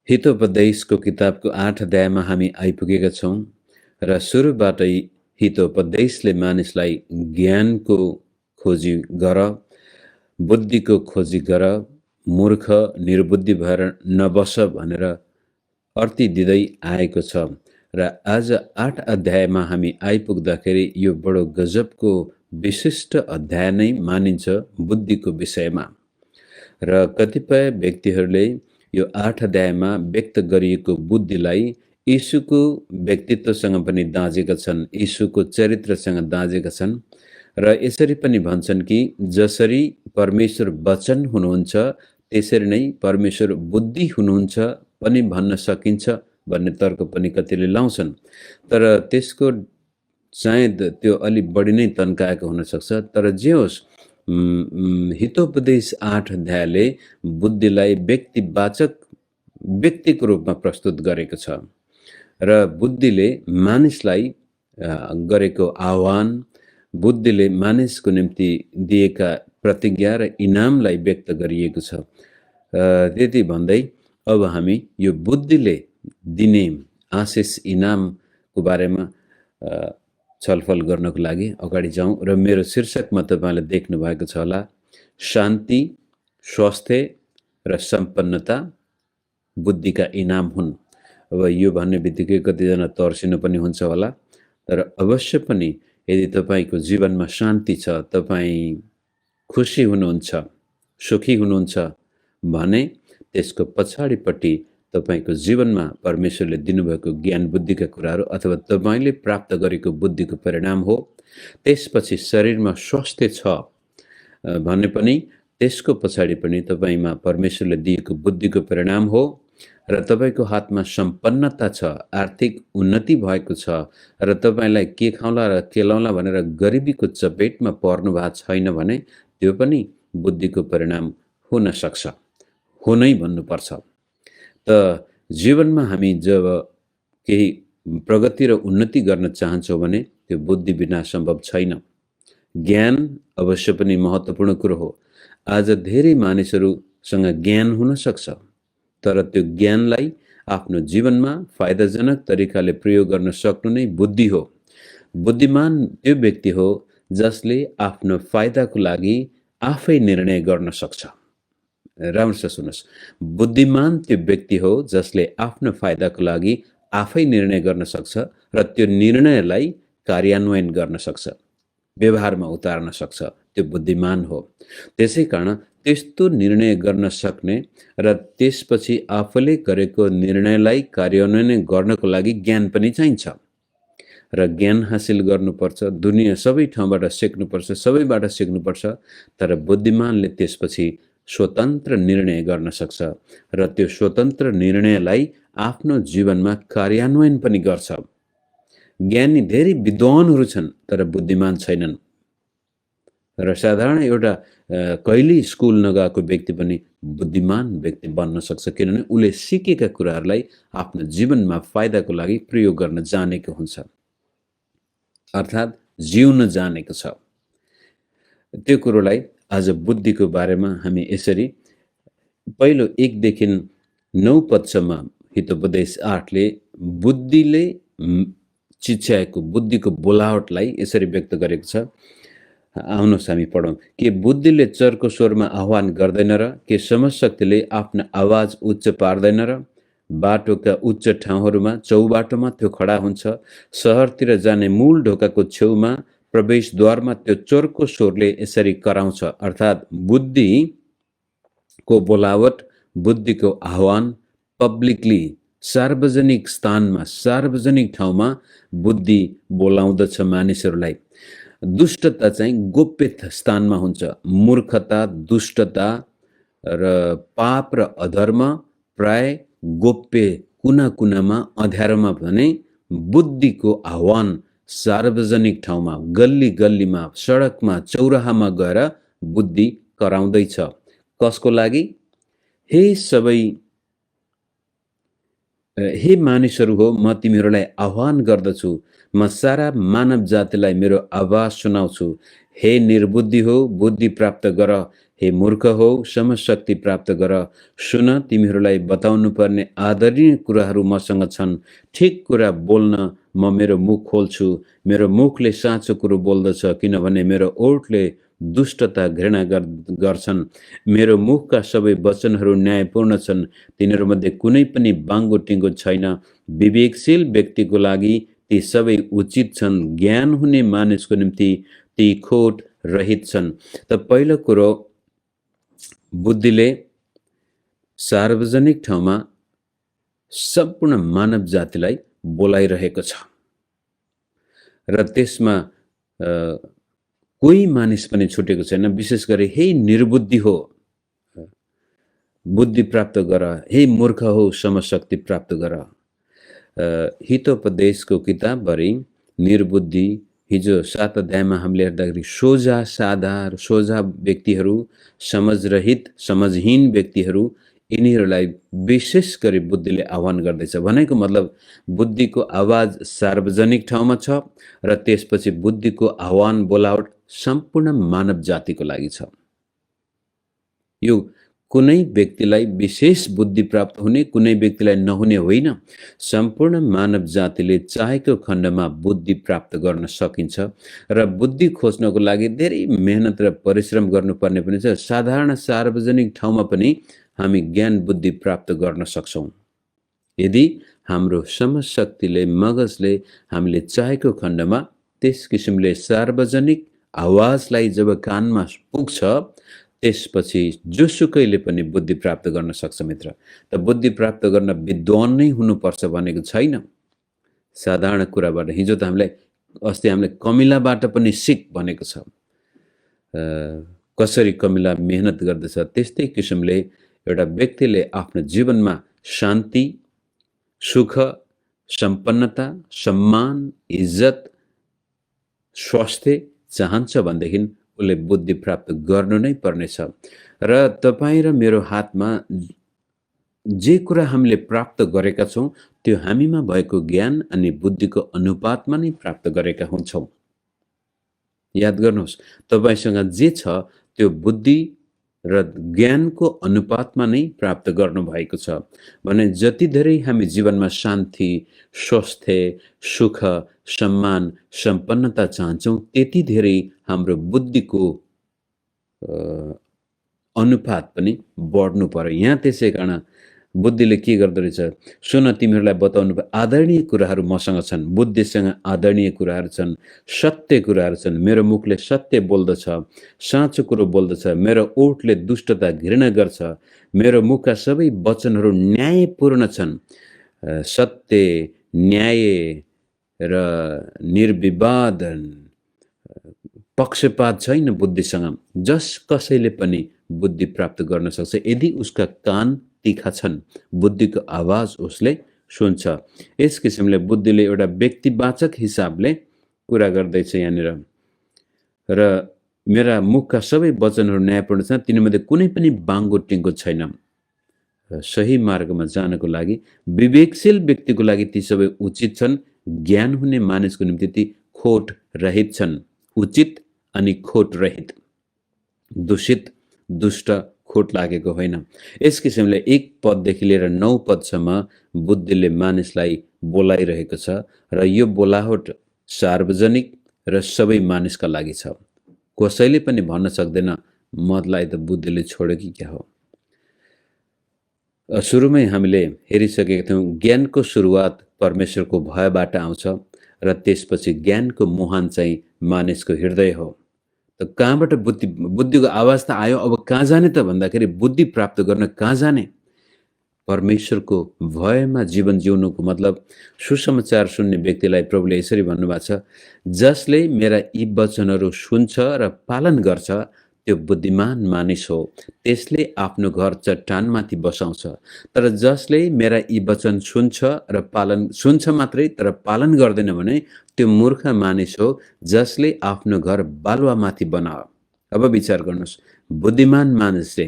हितोपदेशको किताबको 8 अध्यायमा हामी आइपुगेका छौँ र सुरुबाटै हितोपदेशले मानिसलाई ज्ञानको खोजी गर, बुद्धिको खोजी गर, मूर्ख निर्बुद्धि भएर नबस भनेर अर्ती दिँदै आएको छ। र आज 8 अध्यायमा हामी आइपुग्दाखेरि यो बडो गजबको विशिष्ट अध्याय नै मानिन्छ बुद्धिको विषयमा। र कतिपय व्यक्तिहरूले यो 8 अध्यायमा व्यक्त गरिएको बुद्धिलाई यीशुको व्यक्तित्वसँग पनि दाँजेका छन्, यीशुको चरित्रसँग दाँजेका छन् र यसरी पनि भन्छन् कि जसरी परमेश्वर वचन हुनुहुन्छ त्यसरी नै परमेश्वर बुद्धि हुनुहुन्छ पनि भन्न सकिन्छ भन्ने तर्क पनि कतिले लाउँछन्। तर त्यसको सायद त्यो अलि बढी नै तन्काएको हुनसक्छ। तर जे होस्, हितोपदेश 8 अध्यायले बुद्धिलाई व्यक्तिवाचक व्यक्तिको रूपमा प्रस्तुत गरेको छ र बुद्धिले मानिसलाई गरेको आह्वान, बुद्धिले मानिसको निम्ति दिएका प्रतिज्ञा र इनामलाई व्यक्त गरिएको छ। त्यति भन्दै अब हामी यो बुद्धिले दिने आशिष इनामको बारेमा छलफल गर्नको लागि अगाडि जाउँ र मेरो शीर्षकमा तपाईँले देख्नु भएको छ होला, शान्ति, स्वास्थ्य र सम्पन्नता बुद्धिका इनाम हुन्। अब यो भन्ने बित्तिकै कतिजना तर्सिनु पनि हुन्छ होला, तर अवश्य पनि यदि तपाईँको जीवनमा शान्ति छ, तपाईँ खुसी हुनुहुन्छ, सुखी हुनुहुन्छ भने त्यसको पछाडिपट्टि तपाईको जीवनमा परमेश्वरले दिनुभएको ज्ञान बुद्धिका कुराहरू अथवा तपाईँले प्राप्त गरेको बुद्धिको परिणाम हो। त्यसपछि शरीरमा स्वास्थ्य छ भने पनि त्यसको पछाडि पनि तपाईँमा परमेश्वरले दिएको बुद्धिको परिणाम हो र तपाईँको हातमा सम्पन्नता छ, आर्थिक उन्नति भएको छ र तपाईँलाई के खाउँला र के लाउँला भनेर गरिबीको चपेटमा पर्नु भएको छैन भने त्यो पनि बुद्धिको परिणाम हुन सक्छ, हुनै भन्नुपर्छ। त जीवनमा हामी जब केही प्रगति र उन्नति गर्न चाहन्छौँ भने त्यो बुद्धि बिना सम्भव छैन। ज्ञान अवश्य पनि महत्त्वपूर्ण कुरो हो। आज धेरै मानिसहरूसँग ज्ञान हुन सक्छ, तर त्यो ज्ञानलाई आफ्नो जीवनमा फाइदाजनक तरिकाले प्रयोग गर्न सक्नु नै बुद्धि हो। बुद्धिमान त्यो व्यक्ति हो जसले आफ्नो फाइदाको लागि आफै निर्णय गर्न सक्छ। राम्रोसँग सुन्नुहोस्, बुद्धिमान त्यो व्यक्ति हो जसले आफ्नो फाइदाको लागि आफै निर्णय गर्न सक्छ र त्यो निर्णयलाई कार्यान्वयन गर्न सक्छ, व्यवहारमा उतार्न सक्छ, त्यो बुद्धिमान हो। त्यसै कारण त्यस्तो निर्णय गर्न सक्ने र त्यसपछि आफूले गरेको निर्णयलाई कार्यान्वयन गर्नको लागि ज्ञान पनि चाहिन्छ र ज्ञान हासिल गर्नुपर्छ। दुनियाँ सबै ठाउँबाट सिक्नुपर्छ, सबैबाट सिक्नुपर्छ, तर बुद्धिमानले त्यसपछि स्वतन्त्र निर्णय गर्न सक्छ र त्यो स्वतन्त्र निर्णयलाई आफ्नो जीवनमा कार्यान्वयन पनि गर्छ। ज्ञानी धेरै विद्वानहरू छन् तर बुद्धिमान छैनन् र साधारण एउटा कहिल्यै स्कुल नगएको व्यक्ति पनि बुद्धिमान व्यक्ति बन्न सक्छ, किनभने उसले सिकेका कुराहरूलाई आफ्नो जीवनमा फाइदाको लागि प्रयोग गर्न जानेको हुन्छ, अर्थात् जिउन जानेको छ। त्यो कुरोलाई आज बुद्धिको बारेमा हामी यसरी पहिलो 1 देखि 9 पदसम्म हितोपदेश 8ले बुद्धिले चिच्याएको बुद्धिको बोलावटलाई यसरी व्यक्त गरेको छ। आउनुहोस् हामी पढौँ। के बुद्धिले चर्को स्वरमा आह्वान गर्दैन र के समशक्तिले आफ्नो आवाज उच्च पार्दैन र बाटोका उच्च ठाउँहरूमा चौबाटोमा त्यो खडा हुन्छ, सहरतिर जाने मूल ढोकाको छेउमा प्रवेशद्वारमा त्यो चर्को स्वरले यसरी कराउँछ। अर्थात् बुद्धिको बोलावट, बुद्धिको आह्वान पब्लिकली, सार्वजनिक स्थानमा, सार्वजनिक ठाउँमा बुद्धि बोलाउँदछ मानिसहरूलाई। दुष्टता चाहिँ गोप्य स्थानमा हुन्छ। मूर्खता, दुष्टता र पाप र अधर्म प्राय गोप्य कुना कुनामा, अँध्यारोमा भने बुद्धिको आह्वान सार्वजनिक ठाउँमा, गल्ली गल्लीमा, सडकमा, चौराहामा गएर बुद्धि कराउँदैछ। कसको लागि? हे मानिसहरू हो, म तिमीहरूलाई आह्वान गर्दछु, म सारा मानव जातिलाई मेरो आवाज सुनाउँछु। हे निर्बुद्धि हो, बुद्धि प्राप्त गर। हे मूर्ख हौ, समशक्ति प्राप्त गर। सुन, तिमीहरूलाई बताउनु पर्ने आदरणीय कुराहरू मसँग छन्। ठिक कुरा बोल्न म मेरो मुख खोल्छु। मेरो मुखले साँचो कुरो बोल्दछ, किनभने मेरो ओठले दुष्टता घृणा गर्छन्। मेरो मुखका सबै वचनहरू न्यायपूर्ण छन्, तिनीहरूमध्ये कुनै पनि बाङ्गो टिङ्गो छैन। विवेकशील व्यक्तिको लागि ती सबै उचित छन्, ज्ञान हुने मानिसको निम्ति ती खोट रहित छन्। त पहिलो कुरो, बुद्धिले सार्वजनिक ठाउँमा सम्पूर्ण मानव जातिलाई बोलाइरहेको छ र त्यसमा कोही मानिस पनि छुटेको छैन। विशेष गरी हे निर्बुद्धि हो, बुद्धि प्राप्त गर। हे मूर्ख हो, समशक्ति प्राप्त गर। हितोपदेशको किताबभरि निर्बुद्धि, हिजो 7 अध्यायमा हामीले हेर्दाखेरि सोझा साधा र सोझा व्यक्तिहरू, समझरहित समझहीन व्यक्तिहरू, यिनीहरूलाई विशेष गरी बुद्धिले आह्वान गर्दैछ। भनेको मतलब बुद्धिको आवाज सार्वजनिक ठाउँमा छ र त्यसपछि बुद्धिको आह्वान बोलावट सम्पूर्ण मानव जातिको लागि छ। यो कुनै व्यक्तिलाई विशेष बुद्धि प्राप्त हुने, कुनै व्यक्तिलाई नहुने होइन। सम्पूर्ण मानव जातिले चाहेको खण्डमा बुद्धि प्राप्त गर्न सकिन्छ र बुद्धि खोज्नको लागि धेरै मेहनत र परिश्रम गर्नुपर्ने पनि छ। साधारण सार्वजनिक ठाउँमा पनि हामी ज्ञान बुद्धि प्राप्त गर्न सक्छौँ यदि हाम्रो समशक्तिले, मगजले हामीले चाहेको खण्डमा त्यस किसिमले सार्वजनिक आवाजलाई जब कानमा पुग्छ, त्यसपछि जोसुकैले पनि बुद्धि प्राप्त गर्न सक्छ। मित्र, त बुद्धि प्राप्त गर्न विद्वान नै हुनुपर्छ भनेको छैन। साधारण कुराबाट, हिजो त अस्ति हामीले कमिलाबाट पनि सिक भनेको छ। कसरी कमिला मेहनत गर्दछ, त्यस्तै किसिमले एउटा व्यक्तिले आफ्नो जीवनमा शान्ति, सुख, सम्पन्नता, सम्मान, इज्जत, स्वास्थ्य चाहन्छ भनेदेखि उसले बुद्धि प्राप्त गर्नु नै पर्नेछ। र तपाईँ र मेरो हातमा जे कुरा हामीले प्राप्त गरेका छौँ त्यो हामीमा भएको ज्ञान अनि बुद्धिको अनुपातमा नै प्राप्त गरेका हुन्छौँ। याद गर्नुहोस्, तपाईसँग जे छ त्यो बुद्धि र ज्ञानको अनुपातमा नै प्राप्त गर्नु भएको छ भने जति धेरै हामी जीवनमा शान्ति, स्वास्थ्य, सुख, सम्मान, सम्पन्नता चाहन्छौँ, त्यति धेरै हाम्रो बुद्धिको अनुपात पनि बढ्नु पर्यो। यहाँ त्यसै कारण बुद्धिले के गर्दो रहेछ, सुन, तिमीहरूलाई बताउनु आदरणीय कुराहरू मसँग छन्। बुद्धिसँग आदरणीय कुराहरू छन्, सत्य कुराहरू छन्। मेरो मुखले सत्य बोल्दछ, साँचो कुरो बोल्दछ। मेरो ओठले दुष्टता घृणा गर्छ। मेरो मुखका सबै वचनहरू न्यायपूर्ण छन्। सत्य, न्याय र निर्विवाद, पक्षपात छैन बुद्धिसँग। जस कसैले पनि बुद्धि प्राप्त गर्न सक्छ यदि उसका कान तीखा छन्, बुद्धिको आवाज उसले सुन्छ। यस किसिमले बुद्धिले एउटा व्यक्तिवाचक हिसाबले कुरा गर्दैछ यहाँनिर। र मेरा मुखका सबै वचनहरू न्यायपूर्ण छन्, तिनीमध्ये कुनै पनि बाङ्गो टिङ्गो छैन। सही मार्गमा जानको लागि, विवेकशील व्यक्तिको लागि ती सबै उचित छन्, ज्ञान हुने मानिसको निम्ति ती खोट रहित छन्। उचित अनि खोट रहित, दूषित, दुष्ट, खोट लागेको होइन। यस किसिमले 1 पददेखि लिएर 9 पदसम्म बुद्धिले मानिसलाई बोलाइरहेको छ र यो बोलावट सार्वजनिक र सबै मानिसका लागि छ। कसैले पनि भन्न सक्दैन मलाई त बुद्धिले छोड्यो कि क्या हो। सुरुमै हामीले हेरिसकेका थियौँ, ज्ञानको सुरुवात परमेश्वरको भयबाट आउँछ र त्यसपछि ज्ञानको मुहान चाहिँ मानिसको हृदय हो। त कहाँबाट बुद्धिको आवाज त आयो, अब कहाँ जाने त भन्दाखेरि बुद्धि प्राप्त गर्न कहाँ जाने? परमेश्वरको भयमा जीवन जिउनुको मतलब सुसमाचार सुन्ने व्यक्तिलाई प्रभुले यसरी भन्नुभएको छ, जसले मेरा यी वचनहरू सुन्छ र पालन गर्छ त्यो बुद्धिमान मानिस हो। त्यसले आफ्नो घर चट्टानमाथि बसाउँछ। तर जसले मेरा यी वचन सुन्छ मात्रै तर पालन गर्दैन भने त्यो मूर्ख मानिस हो, जसले आफ्नो घर बालुवामाथि बनायो। अब विचार गर्नुहोस्, बुद्धिमान मानिसले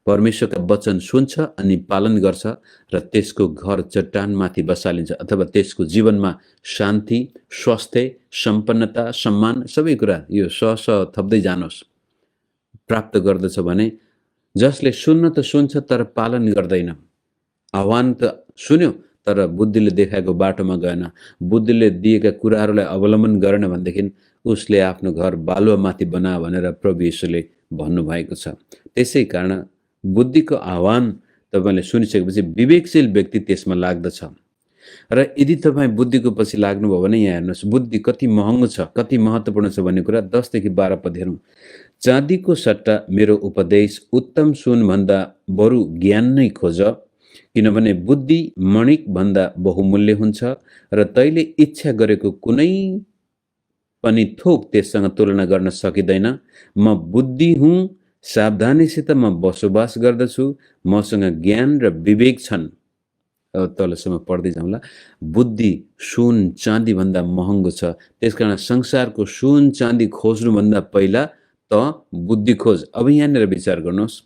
परमेश्वरका वचन सुन्छ अनि पालन गर्छ र त्यसको घर चट्टानमाथि बसालिन्छ, अथवा त्यसको जीवनमा शान्ति, स्वास्थ्य, सम्पन्नता, सम्मान, सबै कुरा यो थप्दै जानुहोस्। प्राप्त गर्दछ भने जसले सुन्न त सुन्छ तर पालन गर्दैन। आह्वान त सुन्यो तर बुद्धिले देखाएको बाटोमा गएन, बुद्धिले दिएका कुराहरूलाई अवलम्बन गरेन भनेदेखि उसले आफ्नो घर बालुवामाथि बना भनेर प्रभु येशूले भन्नुभएको छ। त्यसै कारण बुद्धिको आह्वान तपाईले सुनिसकेपछि विवेकशील व्यक्ति त्यसमा लाग्दछ। र यदि तपाईँ बुद्धिको पछि लाग्नुभयो भने यहाँ हेर्नुहोस् बुद्धि कति महँगो छ, कति महत्त्वपूर्ण छ भन्ने कुरा 10 देखि 12 पद हेरौँ। चाँदीको सट्टा मेरो उपदेश, उत्तम सुनभन्दा बरु ज्ञान नै खोज, किनभने बुद्धि मणिक भन्दा बहुमूल्य हुन्छ र तैले इच्छा गरेको कुनै पनि थोक त्यससँग तुलना गर्न सकिँदैन। म बुद्धि हुँ, सावधानीसित म बसोबास गर्दछु, मसँग ज्ञान र विवेक छन्। अब तलसम्म पढ्दै जाउँला। बुद्धि सुन चाँदी भन्दा महँगो छ, त्यसकारण संसारको सुन चाँदी खोज्नुभन्दा पहिला त बुद्धि खोज। अब यहाँनिर विचार गर्नुहोस्,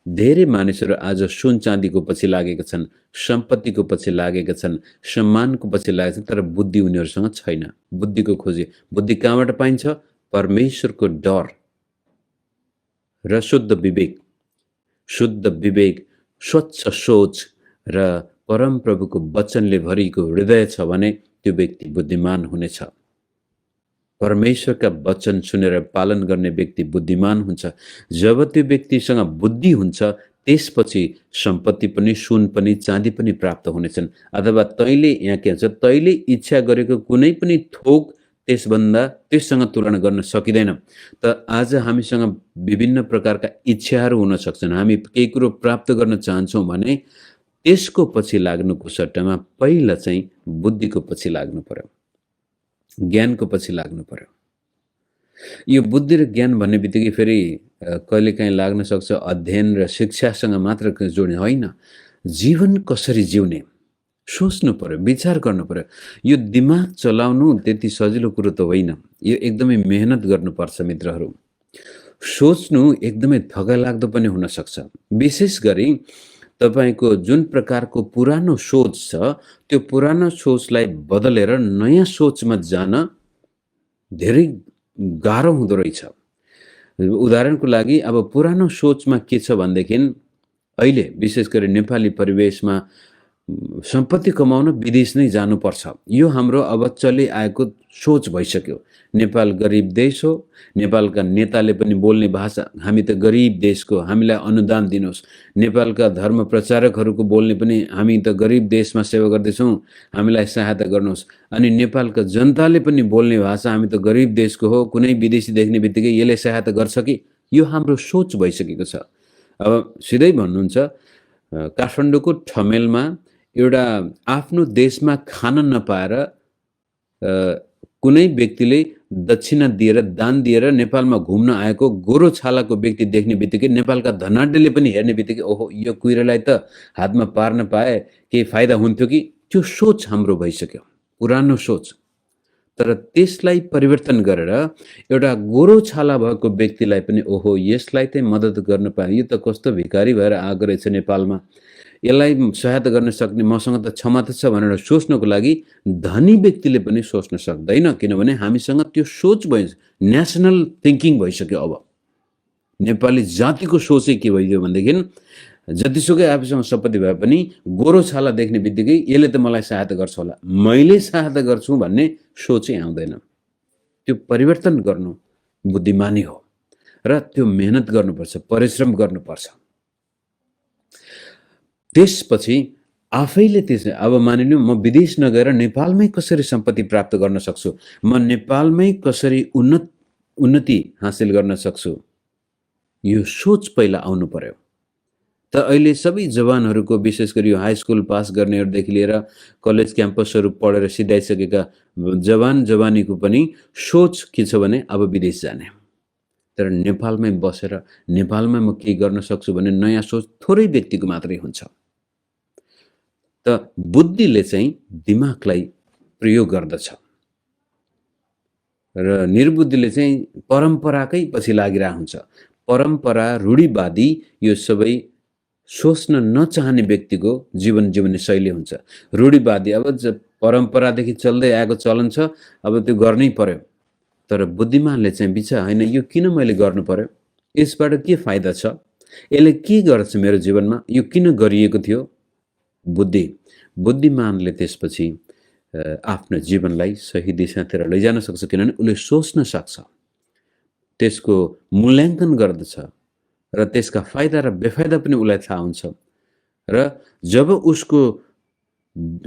धेरै मानिसहरू आज सुन चाँदीको पछि लागेका छन्, सम्पत्तिको पछि लागेका छन्, सम्मानको पछि लागेका छन्, तर बुद्धि उनीहरूसँग छैन। बुद्धिको खोजी, बुद्धि कहाँबाट पाइन्छ? परमेश्वरको डर र शुद्ध विवेक, स्वच्छ सोच र परम प्रभुको वचनले भरिएको हृदय छ भने त्यो व्यक्ति बुद्धिमान हुनेछ। परमेश्वरका वचन सुनेर पालन गर्ने व्यक्ति बुद्धिमान हुन्छ। जब त्यो व्यक्तिसँग बुद्धि हुन्छ त्यसपछि सम्पत्ति पनि, सुन पनि, चाँदी पनि प्राप्त हुनेछन्। अथवा तैले यहाँ के भन्छ, तैले इच्छा गरेको कुनै पनि थोक त्यससँग तुलना गर्न सकिँदैन। त आज हामीसँग विभिन्न प्रकारका इच्छाहरू हुन सक्छन्। हामी केही कुरो प्राप्त गर्न चाहन्छौँ भने त्यसको पछि लाग्नुको सट्टामा पहिला चाहिँ बुद्धिको पछि लाग्नु पर्यो, ज्ञानको पछि लाग्नु पर्यो। यो बुद्धि र ज्ञान भन्ने बित्तिकै फेरि कहिलेकाहीँ लाग्न सक्छ अध्ययन र शिक्षासँग मात्र जोड्ने होइन। जीवन कसरी जिउने सोच्नु पर्यो, विचार गर्नु पर्यो। यो दिमाग चलाउनु त्यति सजिलो कुरो त होइन, यो एकदमै मेहनत गर्नुपर्छ मित्रहरू। सोच्नु एकदमै थकाइलाग्दो पनि हुन सक्छ। विशेष गरी तपाईको जुन प्रकारको पुरानो सोच छ त्यो पुरानो सोचलाई बदलेर नयाँ सोचमा जान धेरै गाह्रो हुँदो रहेछ। उदाहरणको लागि अब पुरानो सोचमा के छ भनेदेखि अहिले विशेष गरी नेपाली परिवेशमा सम्पत्ति कमाउन विदेश नै जानुपर्छ, यो हाम्रो अब चलिआएको सोच भइसक्यो। नेपाल गरिब देश हो, नेपालका नेताले पनि बोल्ने भाषा हामी त गरिब देशको, हामीलाई अनुदान दिनुहोस्। नेपालका धर्म प्रचारकहरूको बोल्ने पनि हामी त गरिब देशमा सेवा गर्दैछौँ, हामीलाई सहायता गर्नुहोस्। अनि नेपालका जनताले पनि बोल्ने भाषा हामी त गरिब देशको हो, कुनै विदेशी देख्ने बित्तिकै यसले सहायता गर्छ कि, यो हाम्रो सोच भइसकेको छ। अब सिधै भन्नुहुन्छ काठमाडौँको ठमेलमा एउटा आफ्नो देशमा खान नपाएर कुनै व्यक्तिले दक्षिणा दिएर दान दिएर नेपालमा घुम्न आएको गोरो छालाको व्यक्ति देख्ने बित्तिकै नेपालका धनाढ्यले पनि हेर्ने बित्तिकै ओहो यो कुइरोलाई त हातमा पार्न पाए केही फाइदा हुन्थ्यो कि, त्यो सोच हाम्रो भइसक्यो, पुरानो सोच। तर त्यसलाई परिवर्तन गरेर एउटा गोरो छाला भएको व्यक्तिलाई पनि ओहो यसलाई चाहिँ मद्दत गर्न पाए, यो त कस्तो भिखारी भएर आएको रहेछ नेपालमा, यसलाई सहायता गर्न सक्ने मसँग त क्षमता छ भनेर सोच्नको लागि धनी व्यक्तिले पनि सोच्न सक्दैन। किनभने हामीसँग त्यो सोच भयो, नेसनल थिङ्किङ भइसक्यो। अब नेपाली जातिको सोचै के भइदियो भनेदेखि जतिसुकै आफूसँग सम्पत्ति भए पनि गोरो छाला देख्ने बित्तिकै यसले त मलाई सहायता गर्छ होला, मैले सहायता गर्छु भन्ने सोचै आउँदैन। त्यो परिवर्तन गर्नु बुद्धिमानी हो र त्यो मेहनत गर्नुपर्छ, परिश्रम गर्नुपर्छ। त्यसपछि आफैले त्यस अब मानिलिउँ म विदेश नगएर नेपालमै कसरी सम्पत्ति प्राप्त गर्न सक्छु, म नेपालमै कसरी उन्नति हासिल गर्न सक्छु, यो सोच पहिला आउनु पर्यो। त अहिले सबै जवानहरूको विशेष गरी यो हाई स्कुल पास गर्नेहरूदेखि लिएर कलेज क्याम्पसहरू पढेर सिधाइसकेका जवानीको पनि सोच के छ भने अब विदेश जाने, तर नेपालमै बसेर नेपालमै म के गर्न सक्छु भन्ने नयाँ सोच थोरै व्यक्तिको मात्रै हुन्छ। त बुद्धिले चाहिँ दिमागलाई प्रयोग गर्दछ र निर्बुद्धिले चाहिँ परम्पराकै पछि लागिरहेको हुन्छ। परम्परा, रूढिवादी यो सबै सोच्न नचाहने व्यक्तिको जीवन जिउने शैली हुन्छ। रूढिवादी अब परम्परादेखि चल्दै आएको चलन छ, अब त्यो गर्नै पर्यो। तर बुद्धिमानले चाहिँ बिचा होइन यो किन मैले गर्नु पर्यो, यसबाट के फाइदा छ, यसले के गर्छ मेरो जीवनमा, यो किन गरिएको थियो? बुद्धिमानले त्यसपछि आफ्नो जीवनलाई सही दिशातिर लैजान सक्छ, किनभने उसले सोच्न सक्छ, त्यसको मूल्याङ्कन गर्दछ र त्यसका फाइदा र बेफाइदा पनि उसलाई थाहा हुन्छ। र जब उसको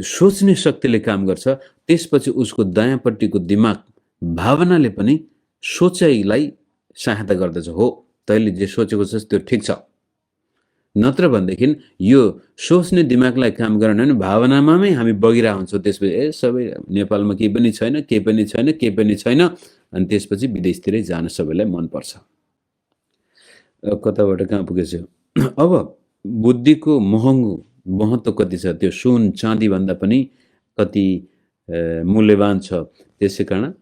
सोच्ने शक्तिले काम गर्छ, त्यसपछि उसको दायाँपट्टिको दिमाग भावनाले पनि सोचाइलाई सहायता गर्दछ। हो, तैँले जे सोचेको छस् त्यो ठिक छ। नत्र भनेदेखि यो सोच्ने दिमागलाई काम गरेन भने भावनामै हामी बगिरहेको हुन्छौँ। त्यसपछि सबै नेपालमा केही पनि छैन, केही पनि छैन, केही पनि छैन, अनि त्यसपछि विदेशतिरै जान सबैलाई मनपर्छ। कताबाट कहाँ पुगेछु? अब बुद्धिको महत्त्व कति छ, त्यो सुन चाँदी भन्दा पनि कति मूल्यवान छ। त्यसै कारण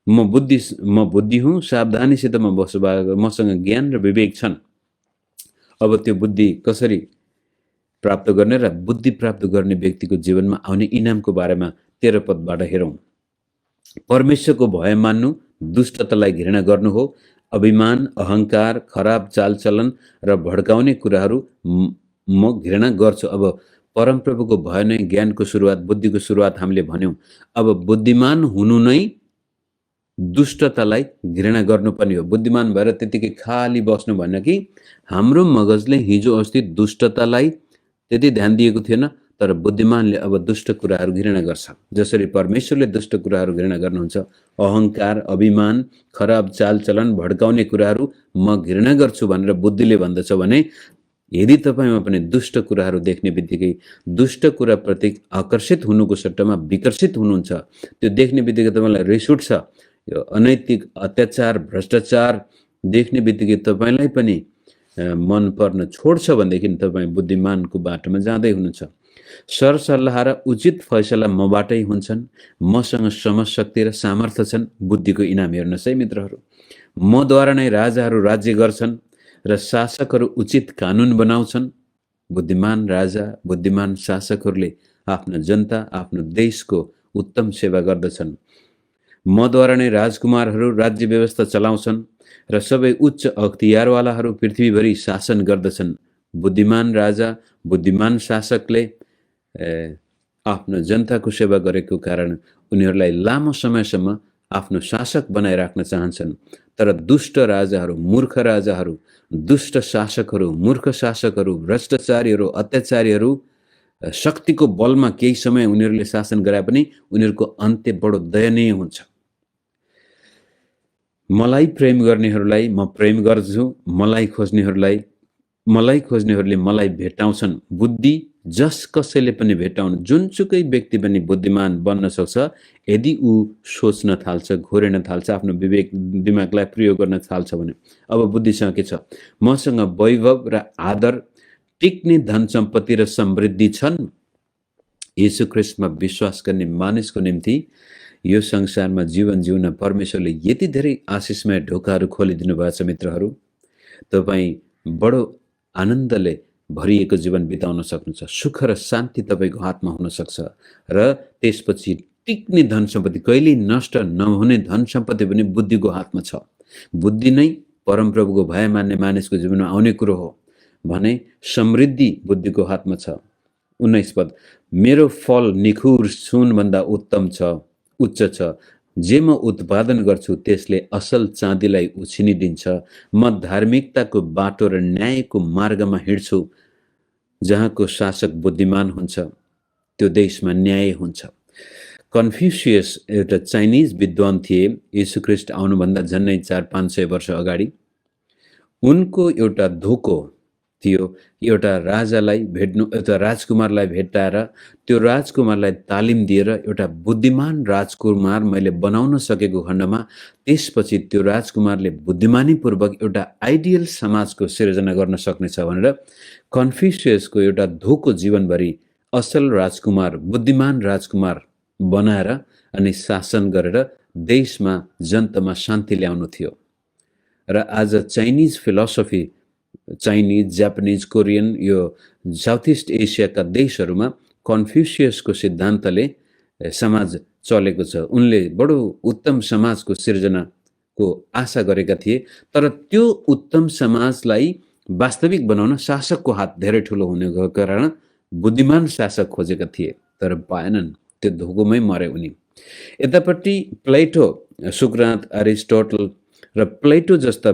म बुद्धि हुँ, सावधानीसित म बसोबास, मसँग ज्ञान र विवेक छन्। अब त्यो बुद्धि कसरी प्राप्त गर्ने र बुद्धि प्राप्त गर्ने व्यक्तिको जीवनमा आउने इनामको बारेमा 13 पदबाट हेरौँ। परमेश्वरको भय मान्नु, दुष्टतालाई घृणा गर्नु हो। अभिमान, अहङ्कार, खराब चालचलन र भड्काउने कुराहरू म घृणा गर्छु। अब परमप्रभुको भय नै ज्ञानको सुरुवात, बुद्धिको सुरुवात हामीले भन्यौँ। अब बुद्धिमान हुनु नै दुष्टतालाई घृणा गर्नुपर्ने हो। बुद्धिमान भएर त्यतिकै खाली बस्नु भन्न कि हाम्रो मगजले हिजो अस्ति दुष्टतालाई त्यति ध्यान दिएको थिएन, तर बुद्धिमानले अब दुष्ट कुराहरू घृणा गर्छ। जसरी परमेश्वरले दुष्ट कुराहरू घृणा गर्नुहुन्छ, अहङ्कार, अभिमान, खराब चालचलन, भड्काउने कुराहरू म घृणा गर्छु भनेर बुद्धिले भन्दछ भने, यदि तपाईँमा पनि दुष्ट कुराहरू देख्ने बित्तिकै दुष्ट कुराप्रति आकर्षित हुनुको सट्टामा विकर्षित हुनुहुन्छ, त्यो देख्ने बित्तिकै तपाईँलाई रिस उठ्छ, यो अनैतिक अत्याचार, भ्रष्टाचार देख्ने बित्तिकै तपाईँलाई पनि मन पर्न छोड्छ भनेदेखि तपाईँ बुद्धिमानको बाटोमा जाँदै हुनुहुन्छ। सरसल्लाह र उचित फैसला मबाटै हुन्छन्। मसँग समशक्ति र सामर्थ्य छन्। बुद्धिको इनाम हेर्नुहोस् है मित्रहरू। मद्वारा नै राजाहरू राज्य गर्छन् र शासकहरू उचित कानुन बनाउँछन्। बुद्धिमान राजा, बुद्धिमान शासकहरूले आफ्नो जनता, आफ्नो देशको उत्तम सेवा गर्दछन्। मद्वारा नै राजकुमारहरू राज्य व्यवस्था चलाउँछन् र सबै उच्च अख्तियारवालाहरू पृथ्वीभरि शासन गर्दछन्। बुद्धिमान राजा, बुद्धिमान शासकले आफ्नो जनताको सेवा गरेको कारण उनीहरूलाई लामो समयसम्म आफ्नो शासक बनाइराख्न चाहन्छन्। तर दुष्ट राजाहरू, मूर्ख राजाहरू, दुष्ट शासकहरू, मूर्ख शासकहरू, भ्रष्टाचारीहरू, अत्याचारीहरू शक्तिको बलमा केही समय उनीहरूले शासन गरे पनि उनीहरूको अन्त्य बडो दयनीय हुन्छ। मलाई प्रेम गर्नेहरूलाई म प्रेम गर्छु, मलाई खोज्नेहरूले मलाई भेटाउँछन्। बुद्धि जस कसैले पनि भेटाउनु, जुनसुकै व्यक्ति पनि बुद्धिमान बन्न सक्छ यदि ऊ सोच्न थाल्छ, घोरिन थाल्छ, आफ्नो विवेक दिमागलाई प्रयोग गर्न थाल्छ भने। अब बुद्धिसँग के छ? मसँग वैभव र आदर, टिक्ने धन सम्पत्ति र समृद्धि छन्। येशू ख्रीष्टमा विश्वास गर्ने मानिसको निम्ति यो संसारमा जीवन जिउन परमेश्वरले यति धेरै आशिषमय ढोकाहरू खोलिदिनु भएको छ मित्रहरू। तपाईँ बडो आनन्दले भरिएको जीवन बिताउन सक्नुहुन्छ। सुख र शान्ति तपाईँको हातमा हुन सक्छ र त्यसपछि टिक्ने धन सम्पत्ति, कहिल्यै नष्ट नहुने धन सम्पत्ति पनि बुद्धिको हातमा छ। बुद्धि नै परमप्रभुको भय मान्ने मानिसको जीवनमा आउने कुरो हो भने समृद्धि बुद्धिको हातमा छ। 19 पद, मेरो फल निखुर सुनभन्दा उत्तम छ, उच्च छ। जे म उत्पादन गर्छु त्यसले असल चाँदीलाई उछिनिदिन्छ। म धार्मिकताको बाटो र न्यायको मार्गमा हिँड्छु। जहाँको शासक बुद्धिमान हुन्छ त्यो देशमा न्याय हुन्छ। कन्फ्युसियस एउटा चाइनिज विद्वान थिए, येशू ख्रीष्ट आउनुभन्दा झन्नै 400-500 वर्ष अगाडि। उनको एउटा धोको थियो, एउटा राजालाई भेट्नु, एउटा राजकुमारलाई भेट्टाएर त्यो राजकुमारलाई तालिम दिएर एउटा बुद्धिमान राजकुमार मैले बनाउन सकेको खण्डमा त्यसपछि त्यो राजकुमारले बुद्धिमानीपूर्वक एउटा आइडियल समाजको सिर्जना गर्न सक्नेछ भनेर कन्फ्युसियसको एउटा धोको जीवनभरि असल राजकुमार, बुद्धिमान राजकुमार बनाएर अनि शासन गरेर देशमा जनतामा शान्ति ल्याउनु थियो। र आज Chinese philosophy, Chinese, Japanese, Korean, यो साउथ इस्ट एसियाका देशहरूमा कन्फ्युसियसको सिद्धान्तले समाज चलेको छ। उनले बडो उत्तम समाजको सिर्जना को आशा गरेका थिए, तर त्यो उत्तम समाजलाई वास्तविक बनाउन शासकको हात धेरै ठुलो हुने गएको कारण बुद्धिमान शासक खोजेका थिए, तर पाएनन्। त्यो धोकोमै मरे उनी। यतापट्टि प्लेटो, सुक्रात, एरिस्टोटल र प्लेटो जस्ता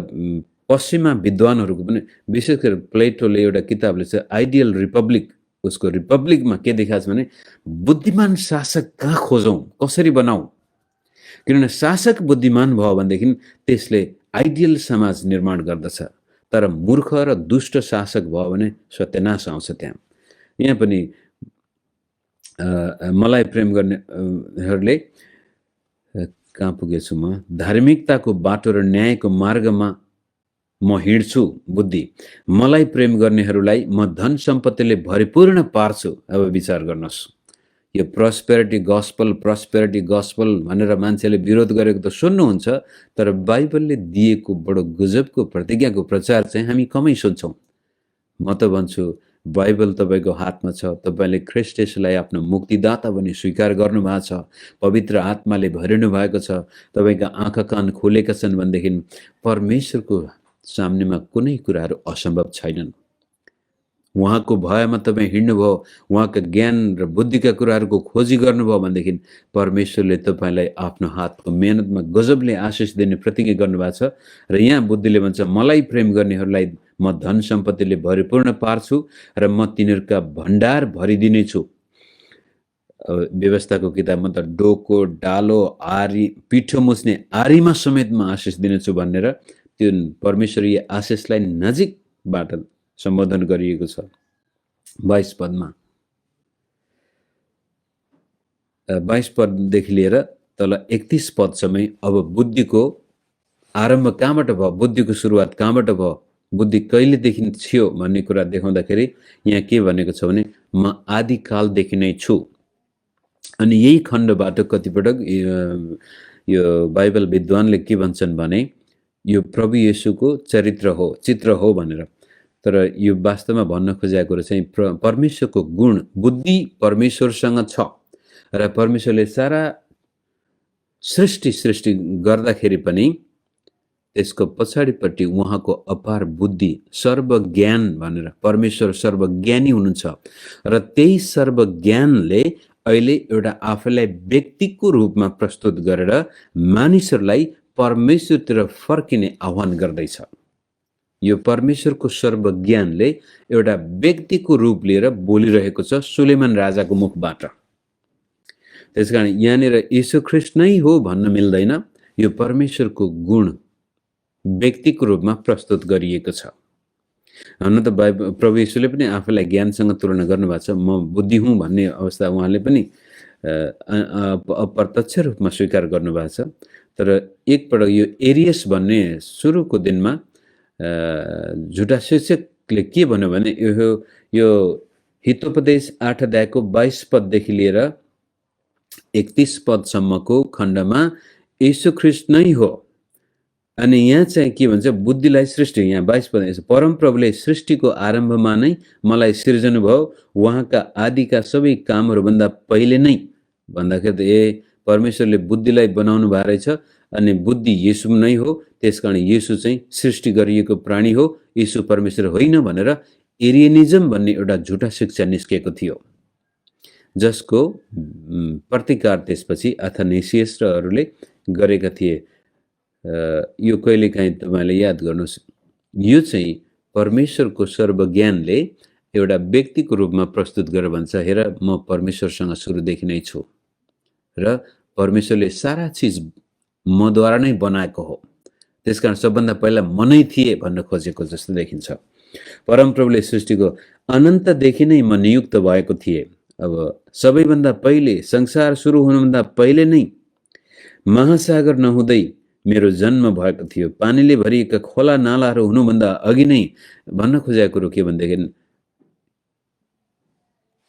पश्चिमा विद्वानहरूको पनि, विशेष गरी प्लेटोले एउटा किताब लेख्छ आइडियल रिपब्लिक। उसको रिपब्लिकमा के देखाएको छ भने बुद्धिमान शासक कहाँ खोजौँ, कसरी बनाऊ। किनभने शासक बुद्धिमान भयो भनेदेखि त्यसले आइडियल समाज निर्माण गर्दछ, तर मूर्ख र दुष्ट शासक भयो भने सत्यनाश आउँछ त्यहाँ। यहाँ पनि मलाई प्रेम गर्नेहरूले कहाँ पुगेछु म, धार्मिकताको बाटो र न्यायको मार्गमा म हिँड्छु बुद्धि, मलाई प्रेम गर्नेहरूलाई म धन सम्पत्तिले भरिपूर्ण पार्छु। अब विचार गर्नुहोस्, यो प्रस्पेरिटी गस्पल भनेर मान्छेले विरोध गरेको त सुन्नुहुन्छ, तर बाइबलले दिएको बडो गजबको प्रतिज्ञाको प्रचार चाहिँ हामी कमै सुन्छौँ। म त भन्छु बाइबल तपाईँको हातमा छ, तपाईँले ख्रीष्ट येशूलाई आफ्नो मुक्तिदाता भनी स्वीकार गर्नुभएको छ, पवित्र आत्माले भरिनु भएको छ, तपाईँका आँखा कान खोलेका छन् भनेदेखि परमेश्वरको सामनेमा कुनै कुराहरू असम्भव छैनन्। उहाँको भयमा तपाईँ हिँड्नुभयो, उहाँका ज्ञान र बुद्धिका कुराहरूको खोजी गर्नुभयो भनेदेखि परमेश्वरले तपाईँलाई आफ्नो हातको मेहनतमा गजबले आशिष दिने प्रतिज्ञा गर्नुभएको छ। र यहाँ बुद्धिले भन्छ मलाई प्रेम गर्नेहरूलाई म धन सम्पत्तिले भरिपूर्ण पार्छु र म तिनीहरूका भण्डार भरिदिनेछु। व्यवस्थाको किताबमा त डोको, डालो, आरी, पिठो मुछ्ने आरीमा समेतमा आशिष दिनेछु भनेर त्यो परमेश्वरीय आशिषलाई नजिकबाट सम्बोधन गरिएको छ 22 पदमा। 22 पददेखि लिएर तल 31 पदसम्म अब बुद्धिको आरम्भ कहाँबाट भयो, बुद्धिको सुरुवात कहाँबाट भयो, बुद्धि कहिलेदेखि थियो भन्ने कुरा देखाउँदाखेरि यहाँ के भनेको छ भने म आदिकालदेखि नै छु। अनि यही खण्डबाट कतिपटक यो बाइबल विद्वानले के भन्छन् भने यो प्रभु येशूको चरित्र हो, चित्र हो भनेर। तर यो वास्तवमा भन्न खोजेको कुरा चाहिँ परमेश्वरको गुण, बुद्धि परमेश्वरसँग छ र परमेश्वरले सारा सृष्टि गर्दाखेरि पनि त्यसको पछाडिपट्टि उहाँको अपार बुद्धि, सर्वज्ञान भनेर, परमेश्वर सर्वज्ञानी हुनुहुन्छ र त्यही सर्वज्ञानले अहिले एउटा आफैलाई व्यक्तिको रूपमा प्रस्तुत गरेर मानिसहरूलाई परमेश्वरतिर फर्किने आह्वान गर्दैछ। यो परमेश्वरको सर्वज्ञानले एउटा व्यक्तिको रूप लिएर बोलिरहेको छ सुलेमान राजाको मुखबाट। त्यसकारण यहाँनिर यीशु ख्रीष्ट नै हो भन्न मिल्दैन, यो परमेश्वरको गुण व्यक्तिको रूपमा प्रस्तुत गरिएको छ। हुन त प्रभु येशूले पनि आफूलाई ज्ञानसँग तुलना गर्नुभएको छ। म बुद्धि हुँ भन्ने अवस्था उहाँले पनि अप्रत्यक्ष रूपमा स्वीकार गर्नुभएको छ। तर एकपल्ट यो एरियस भन्ने सुरुको दिनमा झुटा शिक्षकले के भन्यो भने यो हितोपदेश 8 अध्यायको 22 पददेखि लिएर 31 पदसम्मको खण्डमा यीशु ख्रीष्ट नै हो। अनि यहाँ चाहिँ के भन्छ, बुद्धिलाई सृष्टि, यहाँ 22 पद, परमप्रभुले सृष्टिको आरम्भमा नै मलाई सिर्जनु भयो, उहाँका आदिका सबै कामहरूभन्दा पहिले नै भन्दाखेरि त परमेश्वरले बुद्धिलाई बनाउनु भएको रहेछ। अनि बुद्धि येशू नै हो, त्यसकारण येशू चाहिँ सृष्टि गरिएको प्राणी हो, येशू परमेश्वर होइन भनेर एरियनिजम भन्ने एउटा झुटा शिक्षा निस्किएको थियो, जसको प्रतिकार त्यसपछि अथनेसियस र अरूले गरेका थिए। यो कहिलेकाहीँ तपाईँले याद गर्नुहोस्, यो चाहिँ परमेश्वरको सर्वज्ञानले एउटा व्यक्तिको रूपमा प्रस्तुत गरेर भन्छ, हेर म परमेश्वरसँग सुरुदेखि नै छु र परमेश्वरले सारा चिज मद्वारा नै बनाएको हो, त्यसकारण सबभन्दा पहिला म नै थिएँ भन्न खोजेको जस्तो देखिन्छ। परमप्रभुले सृष्टिको अनन्तदेखि नै म नियुक्त भएको थिएँ। अब सबैभन्दा पहिले, संसार सुरु हुनुभन्दा पहिले नै, महासागर नहुँदै मेरो जन्म भएको थियो, पानीले भरिएका खोला नालाहरू हुनुभन्दा अघि नै। भन्न खोजेको कुरो के भनेदेखि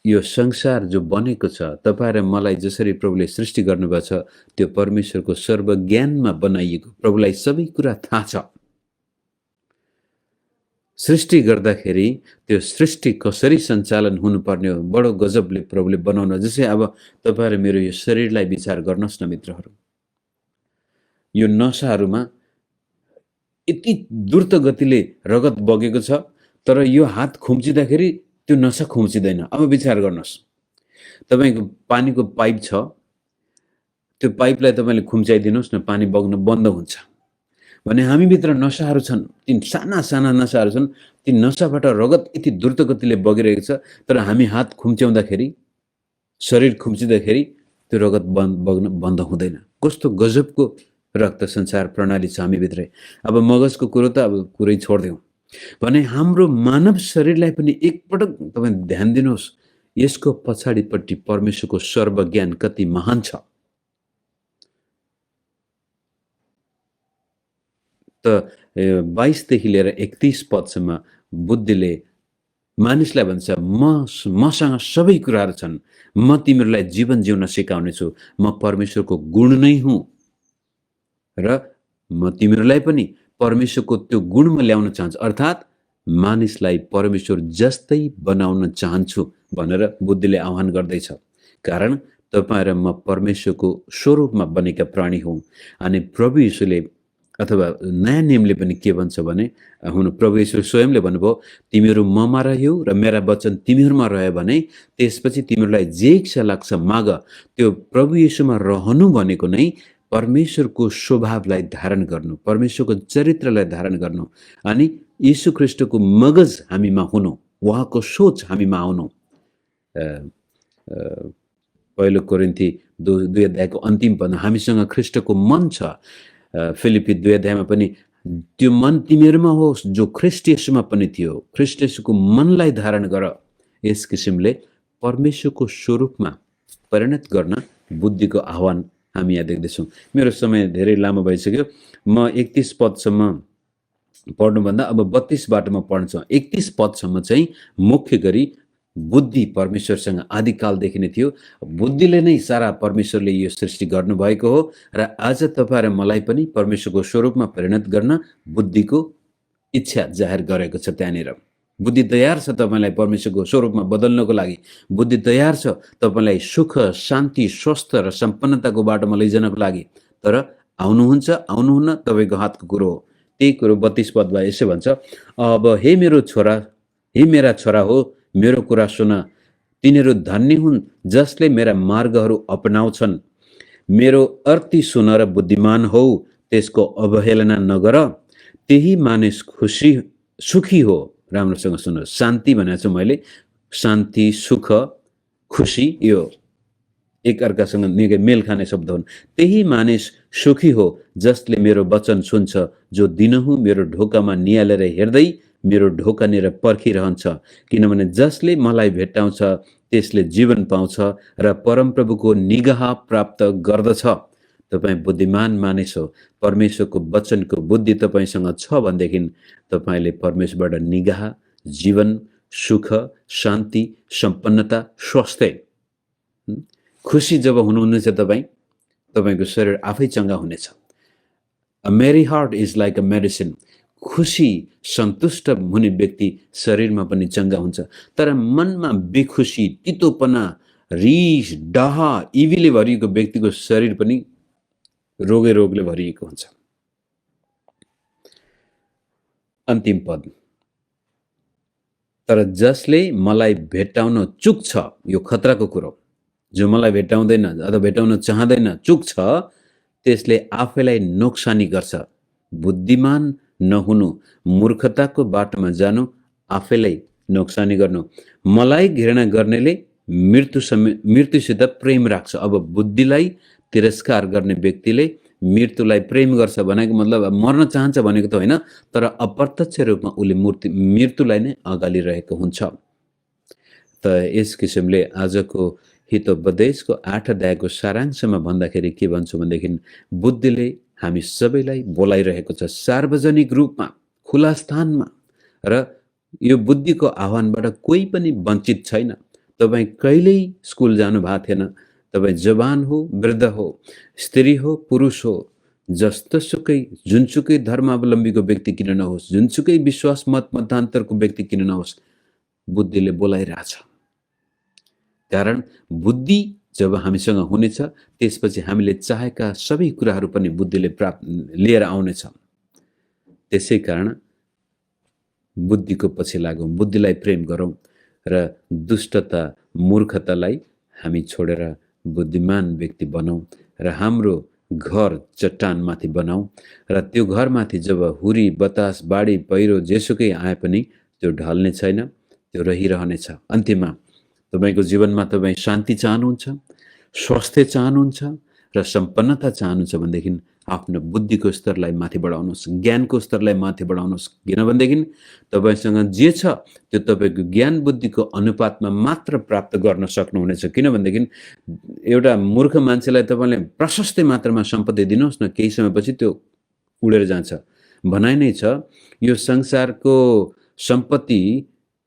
यो संसार जो बनेको छ, तपाईँ र मलाई जसरी प्रभुले सृष्टि गर्नुभएको छ, त्यो परमेश्वरको सर्वज्ञानमा बनाइएको, प्रभुलाई सबै कुरा थाहा छ। सृष्टि गर्दाखेरि त्यो सृष्टि कसरी सञ्चालन हुनुपर्ने हो, बडो गजबले प्रभुले बनाउनु। जस्तै अब तपाईँ र मेरो यो शरीरलाई विचार गर्नुहोस् न मित्रहरू, यो नसाहरूमा यति द्रुत गतिले रगत बगेको छ, तर यो हात खुम्चिँदाखेरि त्यो नसा खुम्चिँदैन। अब विचार गर्नुहोस्, तपाईँको पानीको पाइप छ, त्यो पाइपलाई तपाईँले खुम्चाइदिनुहोस् न, पानी बग्न बन्द हुन्छ। भने हामीभित्र नसाहरू छन्, ती साना साना नसाहरू छन्, ती नसाबाट रगत यति द्रुत गतिले बगिरहेको छ, तर हामी हात खुम्च्याउँदाखेरि, शरीर खुम्चिँदाखेरि त्यो रगत बग्न बन्द हुँदैन। कस्तो गजबको रक्त सञ्चार प्रणाली छ हामीभित्रै। अब मगजको कुरो त अब कुरै छोडिदिउँ भने हाम्रो मानव शरीरलाई पनि एकपटक तपाईँ ध्यान दिनुहोस्, यसको पछाडिपट्टि परमेश्वरको सर्वज्ञान कति महान छ। त 22 देखि लिएर 31 पदसम्म बुद्धिले मानिसलाई भन्छ, मसँग सबै कुराहरू छन्, म तिमीहरूलाई जीवन जिउन सिकाउनेछु, म परमेश्वरको गुण नै हुँ र म तिमीहरूलाई पनि परमेश्वरको त्यो गुणमा ल्याउन चाहन्छु, अर्थात् मानिसलाई परमेश्वर जस्तै बनाउन चाहन्छु भनेर बुद्धिले आह्वान गर्दैछ। कारण तपाईँ र म परमेश्वरको स्वरूपमा बनेका प्राणी हौँ। अनि प्रभु यीशुले अथवा नयाँ नियमले पनि के भन्छ भने, हुनु प्रभु यीशु स्वयंले भन्नुभयो, तिमीहरू ममा रह्यौ र मेरा वचन तिमीहरूमा रह्यो भने त्यसपछि तिमीहरूलाई जे इच्छा लाग्छ माग। त्यो प्रभु यीशुमा रहनु भनेको नै परमेश्वरको स्वभावलाई धारण गर्नु, परमेश्वरको चरित्रलाई धारण गर्नु, अनि यीशु ख्रीष्टको मगज हामीमा हुनु, उहाँको सोच हामीमा आउनु। पहिलो कोरिन्थी 2 अध्यायको अन्तिम पदमा हामीसँग ख्रीष्टको मन छ। फिलिपी 2 अध्यायमा पनि त्यो मन तिमीहरूमा होस् जो ख्रीष्ट येशूमा पनि थियो। ख्रीष्ट येशूको मनलाई धारण गर। यस किसिमले परमेश्वरको स्वरूपमा परिणत गर्न बुद्धिको आह्वान हामी यहाँ देख्दैछौँ। मेरो समय धेरै लामो भइसक्यो। म 31 पदसम्म पढ्नुभन्दा अब 32बाट म पढ्छु। 31 पदसम्म चाहिँ मुख्य गरी बुद्धि परमेश्वरसँग आदिकालदेखि नै थियो। बुद्धिले नै सारा परमेश्वरले यो सृष्टि गर्नुभएको हो र आज तपाईँ र मलाई पनि परमेश्वरको स्वरूपमा परिणत गर्न बुद्धिको इच्छा जाहेर गरेको छ। त्यहाँनिर बुद्धि तयार छ तपाईँलाई परमेश्वरको स्वरूपमा बदल्नको लागि। बुद्धि तयार छ तपाईँलाई सुख, शान्ति, स्वस्थ र सम्पन्नताको बाटोमा लैजानको लागि। तर आउनुहुन्छ आउनुहुन्न तपाईँको हातको कुरो हो। त्यही कुरो 32 पदमा यसो भन्छ, अब हे मेरो छोरा, हे मेरा छोरा हो, मेरो कुरा सुन, तिनीहरू धन्य हुन् जसले मेरा मार्गहरू अपनाउँछन्। मेरो अर्ती सुन र बुद्धिमान हौ, त्यसको अवहेलना नगर। त्यही मानिस सुखी हो। राम्रोसँग सुन, शान्ति भनेको छु मैले, शान्ति, सुख, खुसी यो एक अर्कासँग निकै मेल खाने शब्द हुन्। त्यही मानिस सुखी हो जसले मेरो वचन सुन्छ, जो दिनहुँ मेरो ढोकामा निहालेर हेर्दै मेरो ढोकानिर पर्खिरहन्छ। किनभने जसले मलाई भेट्टाउँछ त्यसले जीवन पाउँछ र परमप्रभुको निगाह प्राप्त गर्दछ। तपाईँ बुद्धिमान मानिस हो। परमेश्वरको वचनको बुद्धि तपाईँसँग छ भनेदेखि तपाईँले परमेश्वरबाट निगाह, जीवन, सुख, शान्ति, सम्पन्नता, स्वास्थ्य, खुसी जब हुनुहुन्छ तपाईँको शरीर आफै चङ्गा हुनेछ। A merry heart is like a medicine. खुसी, सन्तुष्ट हुने व्यक्ति शरीरमा पनि चङ्गा हुन्छ। तर मनमा बेखुसी, तितोपना, रिस, डाह, इवीले भरिएको व्यक्तिको शरीर पनि रोगले भरिएको हुन्छ। अन्तिम पद, तर जसले मलाई भेट्टाउन चुक छ, यो खतराको कुरो, जो मलाई भेट्टाउँदैन अथवा भेट्टाउन चाहँदैन, चुक छ, त्यसले आफैलाई नोक्सानी गर्छ। बुद्धिमान नहुनु, मूर्खताको बाटोमा जानु, आफैलाई नोक्सानी गर्नु। मलाई घृणा गर्नेले मृत्युसित प्रेम राख्छ। अब बुद्धिलाई तिरस्कार गर्ने व्यक्तिले मृत्युलाई प्रेम गर्छ भनेको मतलब मर्न चाहन्छ भनेको त होइन, तर अप्रत्यक्ष रूपमा उसले मृत्युलाई नै अगालिरहेको हुन्छ। त यस किसिमले आजको हितोपदेशको 8 अध्यायको सारांशमा भन्दाखेरि के भन्छु भनेदेखि, बुद्धिले हामी सबैलाई बोलाइरहेको छ सार्वजनिक रूपमा, खुला स्थानमा, र यो बुद्धिको आह्वानबाट कोही पनि वञ्चित छैन। तपाईँ कहिल्यै स्कुल जानु भएको थिएन, तपाईँ जवान हो, वृद्ध हो, स्त्री हो, पुरुष हो, जस्तोसुकै जुनसुकै धर्मावलम्बीको व्यक्ति किन नहोस्, जुनसुकै विश्वास मतान्तरको व्यक्ति किन नहोस्, बुद्धिले बोलाइरहेछ। कारण बुद्धि जब हामीसँग हुनेछ त्यसपछि हामीले चाहेका सबै कुराहरू पनि बुद्धिले लिएर आउनेछ। त्यसै कारण बुद्धिको पछि लागौँ, बुद्धिलाई प्रेम गरौँ र दुष्टता मूर्खतालाई हामी छोडेर बुद्धिमान व्यक्ति बनौँ र हाम्रो घर चट्टानमाथि बनाऊ र त्यो घरमाथि जब हुरी बतास बाढी पहिरो जेसुकै आए पनि त्यो ढल्ने छैन, त्यो रहिरहनेछ। अन्त्यमा तपाईको जीवनमा तपाईँ शान्ति चाहनुहुन्छ, स्वास्थ्य चाहनुहुन्छ र सम्पन्नता चाहनुहुन्छ भनेदेखि आफ्नो बुद्धिको स्तरलाई माथि बढाउनुहोस्, ज्ञानको स्तरलाई माथि बढाउनुहोस्। किनभनेदेखि तपाईसँग जे छ त्यो तपाईको ज्ञान बुद्धिको अनुपातमा मात्र प्राप्त गर्न सक्नुहुनेछ। किनभनेदेखि एउटा मूर्ख मान्छेलाई तपाईले प्रशस्त मात्रामा सम्पत्ति दिनुहोस् न, केही समयपछि त्यो उडेर जान्छ। भनाइ नै छ, यो संसारको सम्पत्ति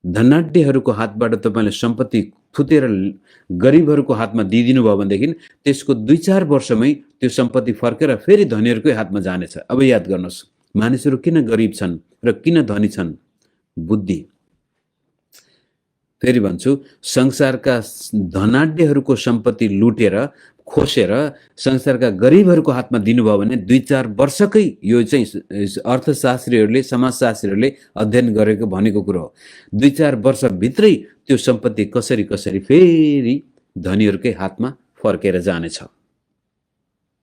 धनाढ्यहरूको हातबाट तपाईले सम्पत्ति थुतेर गरिबहरूको हातमा दिइदिनु भयो भनेदेखि त्यसको 2-4 वर्षमै त्यो सम्पत्ति फर्केर फेरि धनीहरूकै हातमा जानेछ। अब याद गर्नुहोस्, मानिसहरू किन गरिब छन् र किन धनी छन्? बुद्धि। फेरि भन्छु, संसारका धनाढ्यहरूको सम्पत्ति लुटेर खोसेर संसारका गरिबहरूको हातमा दिनुभयो भने 2-4 वर्षकै, यो चाहिँ अर्थशास्त्रीहरूले समाजशास्त्रीहरूले अध्ययन गरेको भनेको कुरो हो। 2-4 वर्षभित्रै त्यो सम्पत्ति कसरी कसरी फेरि धनीहरूकै हातमा फर्केर जानेछ।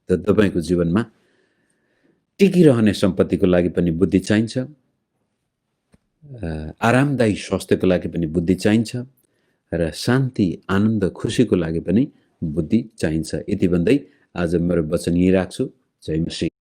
त तपाईको जीवनमा टिकिरहने सम्पत्तिको लागि पनि बुद्धि चाहिन्छ, आरामदायी स्वास्थ्यको लागि पनि बुद्धि चाहिन्छ र शान्ति आनन्द खुसीको लागि पनि बुद्धि चाहिन्छ। यति भन्दै आज मेरो वचन यही राख्छु। जय मसीह।